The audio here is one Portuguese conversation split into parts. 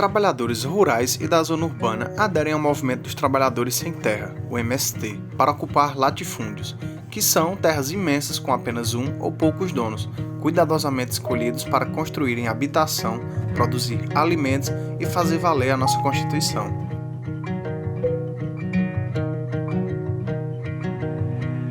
trabalhadores rurais e da zona urbana aderem ao movimento dos trabalhadores sem terra, o MST, para ocupar latifúndios, que são terras imensas com apenas um ou poucos donos, cuidadosamente escolhidos para construírem habitação, produzir alimentos e fazer valer a nossa Constituição.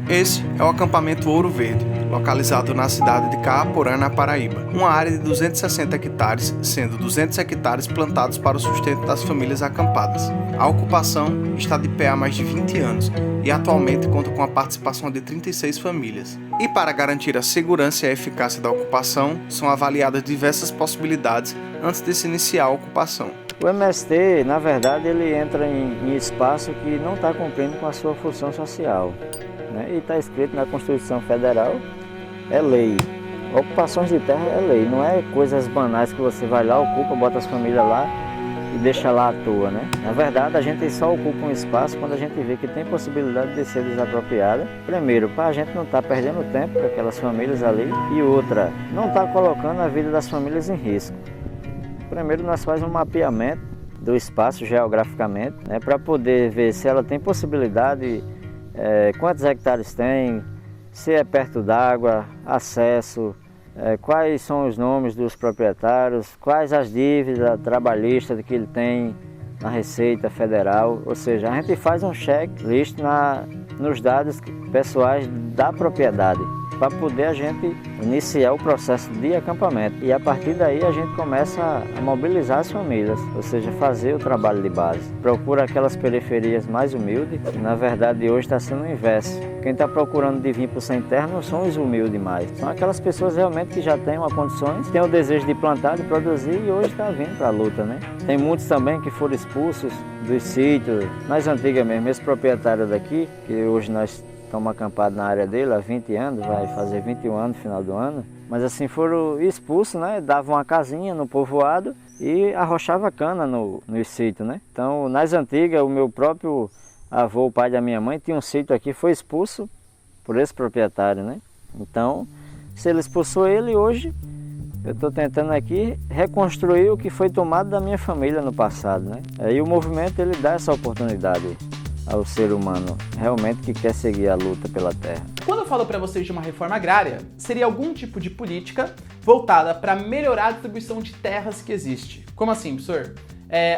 Esse é o acampamento Ouro Verde, localizado na cidade de Caaporã, na Paraíba, uma área de 260 hectares, sendo 200 hectares plantados para o sustento das famílias acampadas. A ocupação está de pé há mais de 20 anos e atualmente conta com a participação de 36 famílias. E para garantir a segurança e a eficácia da ocupação, são avaliadas diversas possibilidades antes de se iniciar a ocupação. O MST, na verdade, ele entra em espaço que não está cumprindo com a sua função social. E está escrito na Constituição Federal, é lei. Ocupações de terra é lei, não é coisas banais que você vai lá, ocupa, bota as famílias lá e deixa lá à toa, né? Na verdade, a gente só ocupa um espaço quando a gente vê que tem possibilidade de ser desapropriada. Primeiro, para a gente não estar perdendo tempo com aquelas famílias ali, e outra, não estar colocando a vida das famílias em risco. Primeiro, nós fazemos um mapeamento do espaço geograficamente, para poder ver se ela tem possibilidade. Quantos hectares tem, se é perto d'água, acesso, quais são os nomes dos proprietários, quais as dívidas trabalhistas que ele tem na Receita Federal. Ou seja, a gente faz um checklist nos dados pessoais da propriedade, para poder a gente iniciar o processo de acampamento. E a partir daí a gente começa a mobilizar as famílias, ou seja, fazer o trabalho de base. Procura aquelas periferias mais humildes, que na verdade hoje está sendo o inverso. Quem está procurando de vir para o sem terra não são os humildes mais, são aquelas pessoas realmente que já têm uma condições, têm o desejo de plantar, de produzir e hoje está vindo para a luta, né? Tem muitos também que foram expulsos dos sítios, mais antigas mesmo, esse proprietário daqui, que hoje nós estamos acampados na área dele há 20 anos, vai fazer 21 anos no final do ano. Mas assim, foram expulsos, Davam uma casinha no povoado e arrochava cana nos sítios, Então, nas antigas, o meu próprio avô, o pai da minha mãe, tinha um sítio aqui, foi expulso por esse proprietário, Então, se ele expulsou ele, hoje eu estou tentando aqui reconstruir o que foi tomado da minha família no passado, Aí o movimento, ele dá essa oportunidade ao ser humano realmente que quer seguir a luta pela terra. Quando eu falo para vocês de uma reforma agrária, seria algum tipo de política voltada para melhorar a distribuição de terras que existe. Como assim, professor?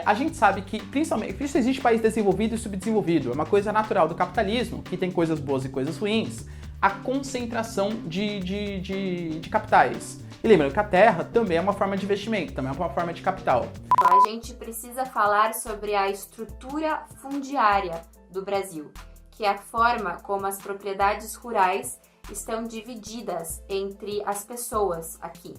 A gente sabe que, principalmente, isso existe país desenvolvido e subdesenvolvido, é uma coisa natural do capitalismo, que tem coisas boas e coisas ruins, a concentração de capitais. E lembra que a terra também é uma forma de investimento, também é uma forma de capital. A gente precisa falar sobre a estrutura fundiária do Brasil, que é a forma como as propriedades rurais estão divididas entre as pessoas aqui.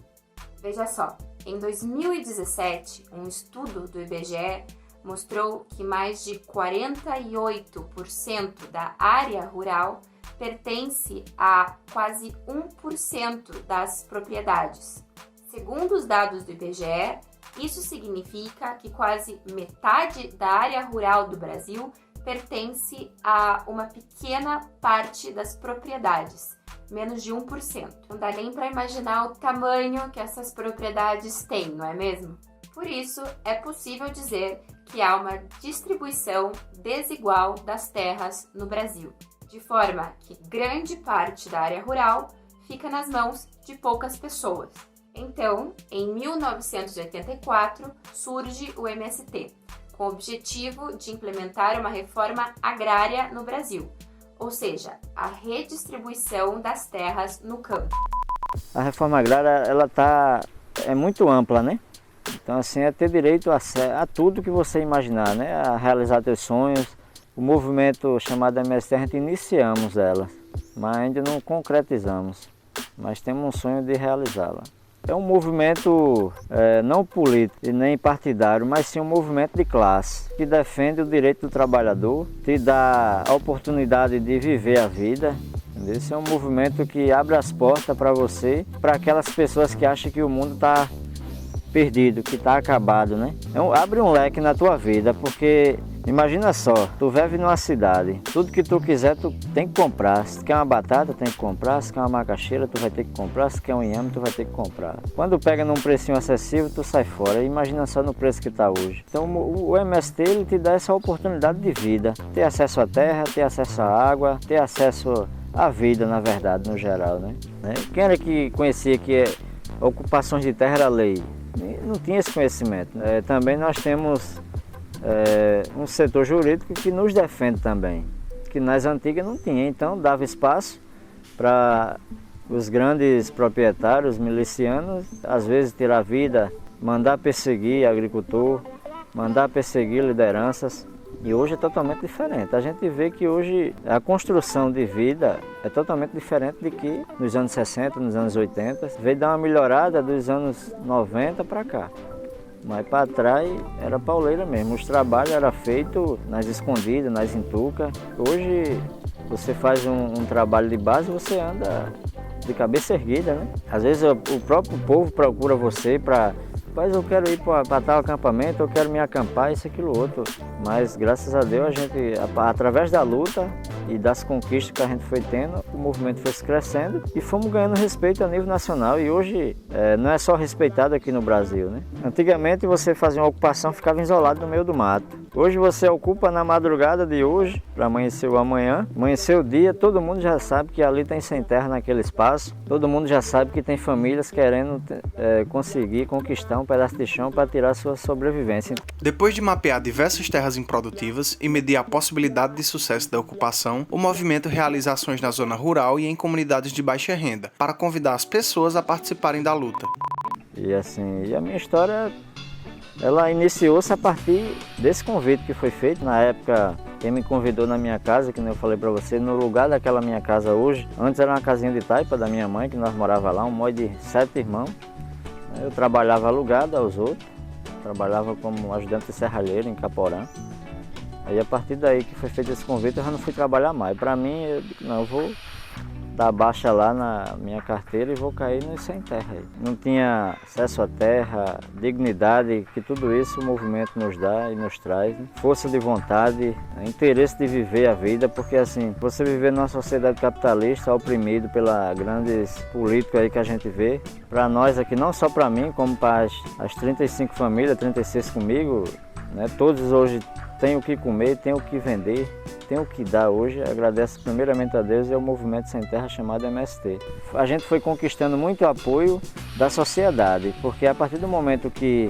Veja só, em 2017, um estudo do IBGE mostrou que mais de 48% da área rural pertence a quase 1% das propriedades. Segundo os dados do IBGE, isso significa que quase metade da área rural do Brasil pertence a uma pequena parte das propriedades, menos de 1%. Não dá nem para imaginar o tamanho que essas propriedades têm, não é mesmo? Por isso, é possível dizer que há uma distribuição desigual das terras no Brasil, de forma que grande parte da área rural fica nas mãos de poucas pessoas. Então, em 1984, surge o MST, com o objetivo de implementar uma reforma agrária no Brasil, ou seja, a redistribuição das terras no campo. A reforma agrária é muito ampla, Então, assim, é ter direito a tudo que você imaginar, A realizar seus sonhos. O movimento chamado MST, a gente iniciamos ela, mas ainda não concretizamos, mas temos um sonho de realizá-la. É um movimento não político e nem partidário, mas sim um movimento de classe, que defende o direito do trabalhador, te dá a oportunidade de viver a vida. Esse é um movimento que abre as portas para você, para aquelas pessoas que acham que o mundo está perdido, que está acabado, né? Então, abre um leque na tua vida, porque imagina só, tu vive numa cidade, tudo que tu quiser tu tem que comprar. Se tu quer uma batata, tem que comprar. Se tu quer uma macaxeira, tu vai ter que comprar. Se tu quer um inhame, tu vai ter que comprar. Quando pega num precinho acessível, tu sai fora. Imagina só no preço que está hoje. Então o MST ele te dá essa oportunidade de vida. Ter acesso à terra, ter acesso à água, ter acesso à vida, na verdade, no geral, né? Quem era que conhecia que ocupações de terra era lei? Não tinha esse conhecimento. Também nós temos um setor jurídico que nos defende também, que nas antigas não tinha, então dava espaço para os grandes proprietários milicianos, às vezes tirar a vida, mandar perseguir agricultor, mandar perseguir lideranças, e hoje é totalmente diferente. A gente vê que hoje a construção de vida é totalmente diferente do que nos anos 60, nos anos 80, veio dar uma melhorada dos anos 90 para cá. Mas para trás era pauleira mesmo, os trabalhos eram feitos nas escondidas, nas entucas. Hoje você faz um trabalho de base, você anda de cabeça erguida, né? Às vezes o próprio povo procura você para... Mas eu quero ir para tal acampamento, eu quero me acampar, isso, aquilo, outro. Mas graças a Deus a gente, através da luta e das conquistas que a gente foi tendo, o movimento foi se crescendo e fomos ganhando respeito a nível nacional. E hoje não é só respeitado aqui no Brasil, né? Antigamente você fazia uma ocupação, ficava isolado no meio do mato. Hoje você ocupa na madrugada de hoje, para amanhecer o amanhã. Amanhecer o dia, todo mundo já sabe que ali tem sem terra naquele espaço. Todo mundo já sabe que tem famílias querendo conseguir conquistar um pedaço de chão para tirar sua sobrevivência. Depois de mapear diversas terras improdutivas e medir a possibilidade de sucesso da ocupação, o movimento realiza ações na zona rural e em comunidades de baixa renda, para convidar as pessoas a participarem da luta. E a minha história, ela iniciou-se a partir desse convite que foi feito. Na época, quem me convidou na minha casa, que eu falei para você, no lugar daquela minha casa hoje, antes era uma casinha de taipa da minha mãe, que nós morava lá, um monte de 7 irmãos. Eu trabalhava alugado aos outros, trabalhava como ajudante de serralheiro em Caporã. Aí a partir daí que foi feito esse convite, eu já não fui trabalhar mais. Para mim, eu vou dar baixa lá na minha carteira e vou cair no sem terra. Não tinha acesso à terra, dignidade, que tudo isso o movimento nos dá e nos traz. Né? Força de vontade, interesse de viver a vida, porque assim, você viver numa sociedade capitalista, oprimido pela grandes políticos aí que a gente vê, para nós aqui, não só para mim, como para as 35 famílias, 36 comigo, né? Todos hoje têm o que comer, têm o que vender, têm o que dar hoje. Agradeço primeiramente a Deus e ao Movimento Sem Terra chamado MST. A gente foi conquistando muito apoio da sociedade, porque a partir do momento que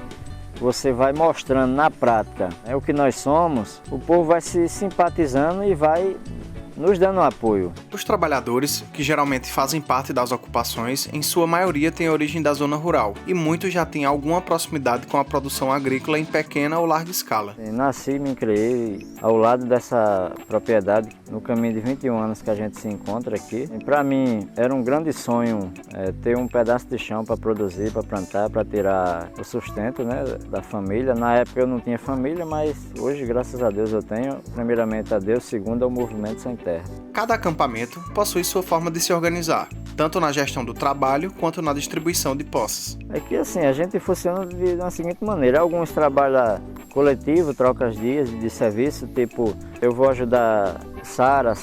você vai mostrando na prática o que nós somos, o povo vai se simpatizando e vai nos dando apoio. Os trabalhadores, que geralmente fazem parte das ocupações, em sua maioria têm origem da zona rural e muitos já têm alguma proximidade com a produção agrícola em pequena ou larga escala. Nasci e me criei ao lado dessa propriedade no caminho de 21 anos que a gente se encontra aqui. Para mim era um grande sonho ter um pedaço de chão para produzir, para plantar, para tirar o sustento, né, da família. Na época eu não tinha família, mas hoje, graças a Deus, eu tenho. Primeiramente a Deus, segundo ao Movimento Sem Terra. Cada acampamento possui sua forma de se organizar, tanto na gestão do trabalho quanto na distribuição de posses. É que assim, a gente funciona de uma seguinte maneira. Alguns trabalham coletivo, troca os dias de serviço, tipo, eu vou ajudar Sara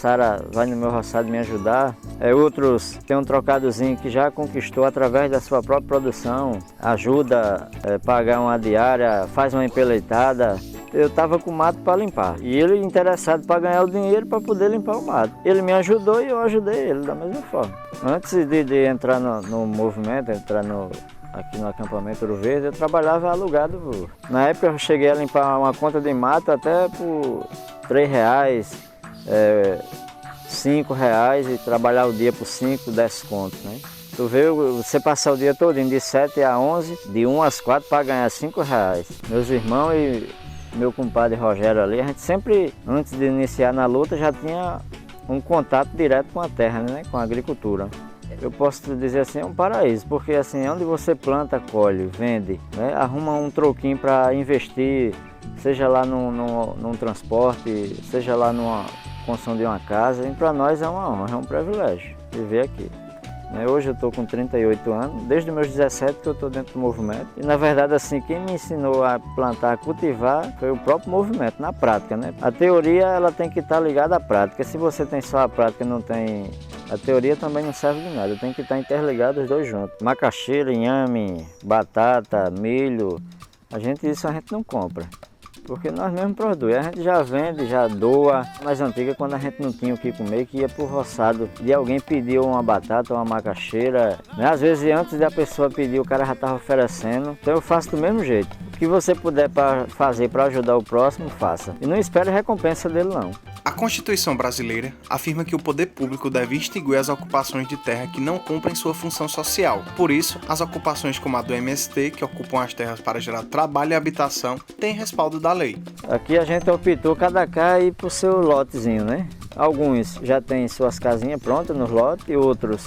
vai no meu roçado me ajudar. Outros têm um trocadozinho que já conquistou através da sua própria produção, ajuda a pagar uma diária, faz uma empeleitada. Eu estava com o mato para limpar e ele interessado para ganhar o dinheiro para poder limpar o mato. Ele me ajudou e eu ajudei ele da mesma forma. Antes de entrar no movimento, aqui no acampamento Ouro Verde, eu trabalhava alugado. Na época eu cheguei a limpar uma conta de mato até por R$3, R$5 e trabalhar o dia por 5, 10 contos, né? Tu vê, você passar o dia todo de 7 a 11, de 1 às 4 para ganhar R$5. Meus irmãos e meu compadre Rogério ali, a gente sempre, antes de iniciar na luta, já tinha um contato direto com a terra, né? Com a agricultura. Eu posso dizer assim, é um paraíso, porque assim, onde você planta, colhe, vende, né? Arruma um troquinho para investir, seja lá num transporte, seja lá numa construção de uma casa, e para nós é uma honra, é um privilégio viver aqui. né? Hoje eu estou com 38 anos, desde os meus 17 que eu estou dentro do movimento. E na verdade assim, quem me ensinou a plantar, a cultivar, foi o próprio movimento, na prática, né? A teoria ela tem que estar ligada à prática. Se você tem só a prática e não tem... A teoria também não serve de nada, tem que estar interligado os dois juntos. Macaxeira, inhame, batata, milho, isso a gente não compra. Porque nós mesmos produzimos, a gente já vende, já doa. Mais antiga, quando a gente não tinha o que comer, que ia pro roçado de alguém pedir uma batata ou uma macaxeira, né? Às vezes antes da pessoa pedir, o cara já estava oferecendo. Então eu faço do mesmo jeito. O que você puder fazer para ajudar o próximo, faça. E não espere recompensa dele não. A Constituição brasileira afirma que o poder público deve extinguir as ocupações de terra que não cumprem sua função social. Por isso, as ocupações como a do MST, que ocupam as terras para gerar trabalho e habitação, têm respaldo da lei. Aqui a gente optou cada cá ir pro seu lotezinho, né? Alguns já têm suas casinhas prontas nos lotes e outros,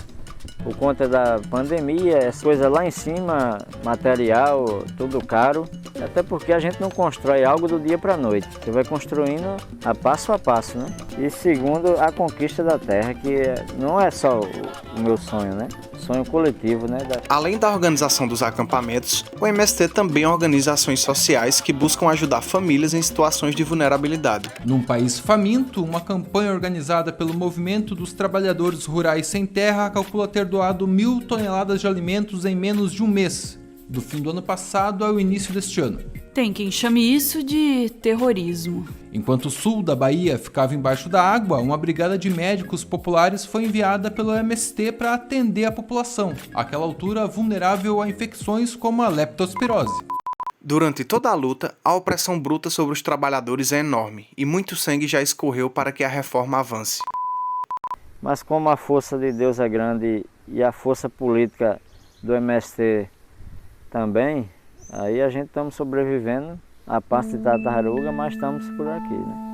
por conta da pandemia, as coisas lá em cima, material, tudo caro. Até porque a gente não constrói algo do dia para a noite. Você vai construindo a passo, né? E segundo, a conquista da terra, que não é só o meu sonho, né? Sonho coletivo, né? Além da organização dos acampamentos, o MST também organiza ações sociais que buscam ajudar famílias em situações de vulnerabilidade. Num país faminto, uma campanha organizada pelo Movimento dos Trabalhadores Rurais Sem Terra calcula ter doado 1.000 toneladas de alimentos em menos de um mês, do fim do ano passado ao início deste ano. Tem quem chame isso de terrorismo. Enquanto o sul da Bahia ficava embaixo da água, uma brigada de médicos populares foi enviada pelo MST para atender a população, àquela altura vulnerável a infecções como a leptospirose. Durante toda a luta, a opressão bruta sobre os trabalhadores é enorme e muito sangue já escorreu para que a reforma avance. Mas como a força de Deus é grande e a força política do MST também, aí a gente estamos sobrevivendo a parte de tartaruga, mas estamos por aqui, né?